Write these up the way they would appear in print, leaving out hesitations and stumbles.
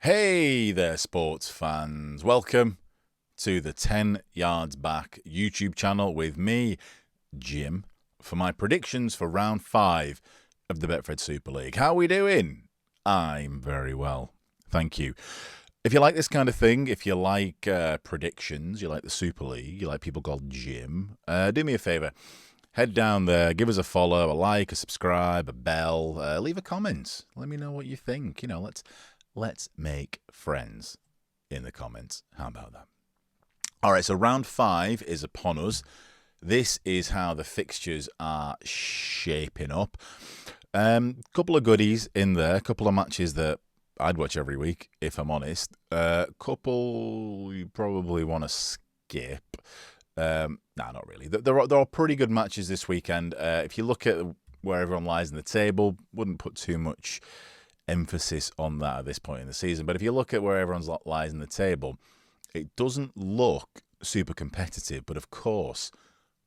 Hey there, sports fans. Welcome to the 10 Yards Back YouTube channel with me, Jim, for my predictions for round 5 of the Betfred Super League. How are we doing? I'm very well, thank you. If you like this kind of thing, if you like predictions, you like the Super League, you like people called Jim, do me a favour. Head down there, give us a follow, a like, a subscribe, a bell, leave a comment. Let me know what you think. You know, let's make friends in the comments. How about that? All right, so round 5 is upon us. This is how the fixtures are shaping up. Couple of goodies in there, couple of matches that I'd watch every week, if I'm honest. Couple you probably want to skip. Not really. There are pretty good matches this weekend. If you look at where everyone lies in the table, wouldn't put too much emphasis on that at this point in the season. But if you look at where everyone lies in the table, it doesn't look super competitive. But of course,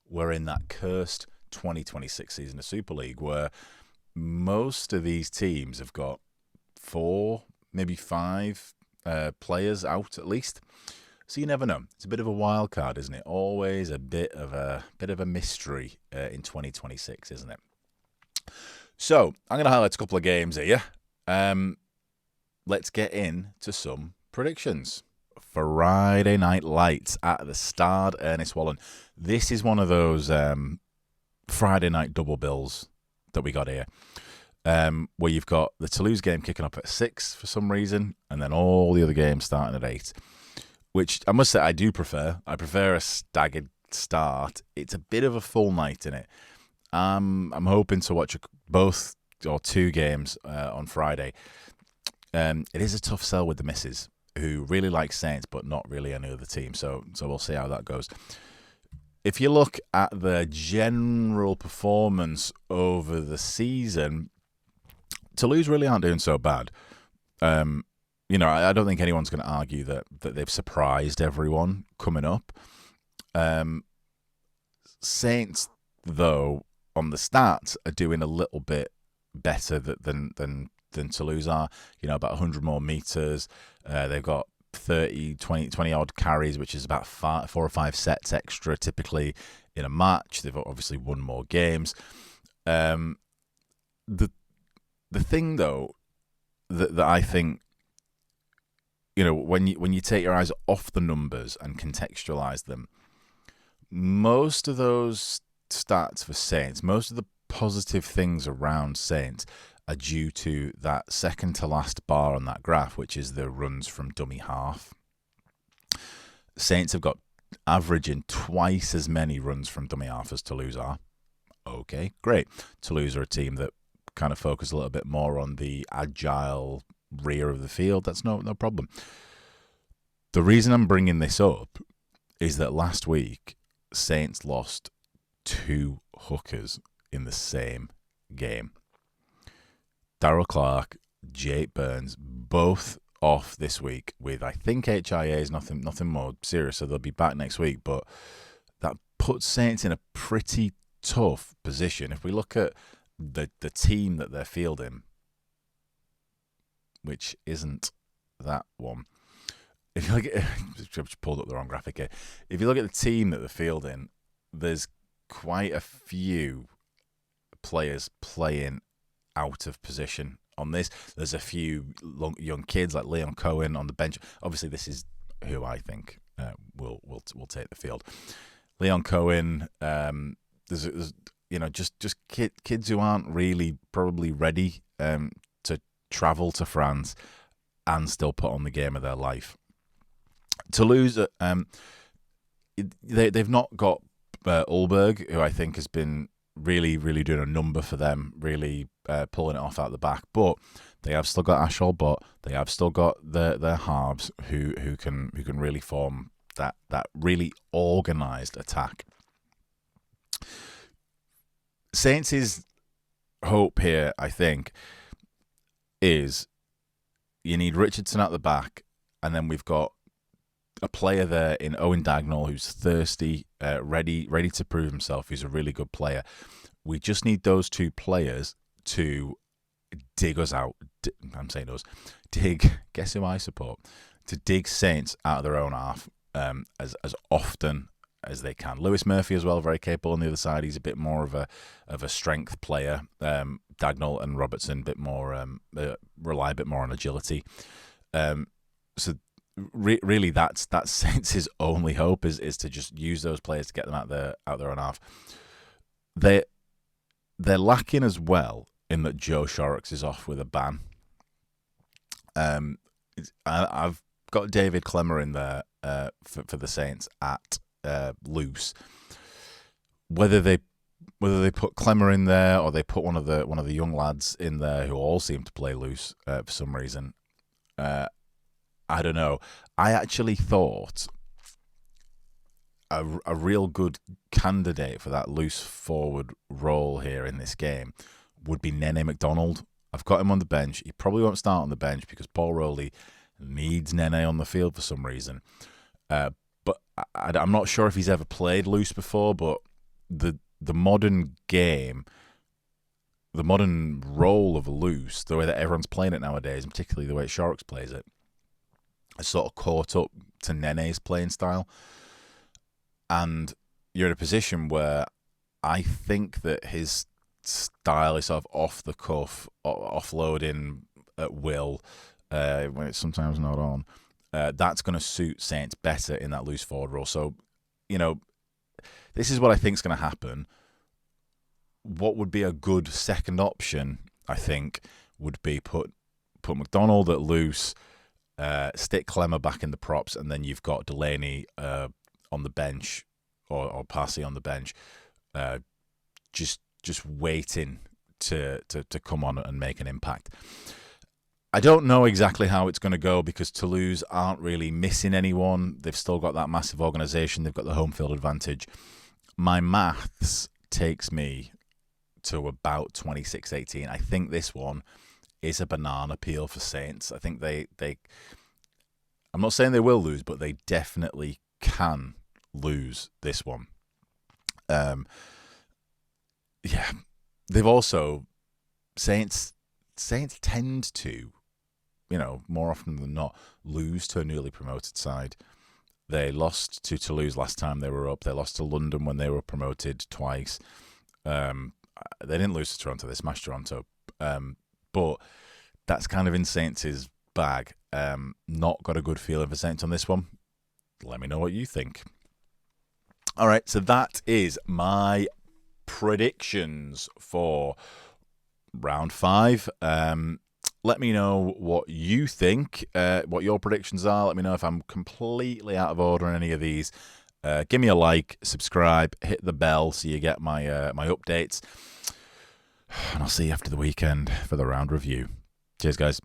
we're in that cursed 2026 season of Super League where most of these teams have got 4, maybe 5 players out at least. So you never know. It's a bit of a wild card, isn't it? Always a bit of a mystery in 2026, isn't it? So I'm going to highlight a couple of games here. Let's get into some predictions. Friday Night Lights at the Stade Ernest Wallen. This is one of those Friday night double bills that we got here, where you've got the Toulouse game kicking up at 6 for some reason, and then all the other games starting at 8. Which I must say I do prefer. I prefer a staggered start. It's a bit of a full night in it. I'm hoping to watch both or 2 games on Friday. It is a tough sell with the missus, who really like Saints but not really any other team. So we'll see how that goes. If you look at the general performance over the Toulouse really aren't doing so bad. You know, I don't think anyone's going to argue that they've surprised everyone coming up. Saints, though, on the stats, are doing a little bit better than Toulouse are. You know, about 100 more meters. They've got 20 odd carries, which is about 4 or 5 sets extra typically in a match. They've obviously won more games. The thing, though, that I think, you know, when you take your eyes off the numbers and contextualize them, most of those stats for Saints, most of the positive things around Saints are due to that second to last bar on that graph, which is the runs from dummy half. Saints have got averaging twice as many runs from dummy half as Toulouse are. Okay, great. Toulouse are a team that kind of focus a little bit more on the agile rear of the field. That's no problem. The reason I'm bringing this up is that last week Saints lost 2 hookers in the same game. Darryl Clark, Jake Burns, both off this week with, I think, HIAs, nothing more serious, so they'll be back next week. But that puts Saints in a pretty tough position. If we look at the team that they're fielding, which isn't that one. If you look at, I've just pulled up the wrong graphic here. If you look at the team that they're fielding, there's quite a few players playing out of position on this. There's a few young kids like Leon Cohen on the bench. Obviously, this is who I think will take the field. Leon Cohen. There's you know, just kids who aren't really probably ready to travel to France and still put on the game of their life. Toulouse, they've not got Ulberg, who I think has been really doing a number for them, really pulling it off out the back. But they have still got Ashol, but they have still got their halves who can really form that really organised attack. Saints' hope here, I think, is you need Richardson at the back, and then we've got a player there in Owen Dagnall who's thirsty, ready to prove himself. He's a really good player. We just need those 2 players to dig us out. I'm saying us. Dig. Guess who I support? To dig Saints out of their own half as often as they can. Lewis Murphy as well, very capable on the other side. He's a bit more of a strength player. Dagnall and Robertson a bit more rely a bit more on agility. So really, that's Saints' only hope is to just use those players to get them out their own half. They're lacking as well in that Joe Shorrocks is off with a ban. I've got David Clemmer in there for the Saints at loose. Whether they put Clemmer in there or they put one of the young lads in there who all seem to play loose for some reason, I don't know. I actually thought a real good candidate for that loose forward role here in this game would be Nene McDonald. I've got him on the bench. He probably won't start on the bench because Paul Rowley needs Nene on the field for some reason. But I'm not sure if he's ever played loose before, but the modern game, the modern role of a loose, the way that everyone's playing it nowadays, and particularly the way Shorrocks plays it, has sort of caught up to Nene's playing style. And you're in a position where I think that his style is sort of off the cuff, offloading at will, when it's sometimes not on. That's going to suit Saints better in that loose forward role. So, this is what I think is going to happen. What would be a good second option, I think, would be put McDonald at loose, stick Clemmer back in the props, and then you've got Delaney on the bench or Passy on the bench, just waiting to come on and make an impact. I don't know exactly how it's going to go because Toulouse aren't really missing anyone. They've still got that massive organisation. They've got the home field advantage. My maths takes me to about 26-18. I think this one is a banana peel for Saints. I think they I'm not saying they will lose, but they definitely can lose this one. Yeah. They've also Saints tend to, more often than not, lose to a newly promoted side. They lost to Toulouse last time they were up. They lost to London when they were promoted twice. They didn't lose to Toronto. They smashed Toronto. But that's kind of in Saints' bag. Not got a good feeling for Saints on this one. Let me know what you think. All right, so that is my predictions for round 5. Let me know what you think, what your predictions are. Let me know if I'm completely out of order in any of these. Give me a like, subscribe, hit the bell so you get my updates. And I'll see you after the weekend for the round review. Cheers, guys.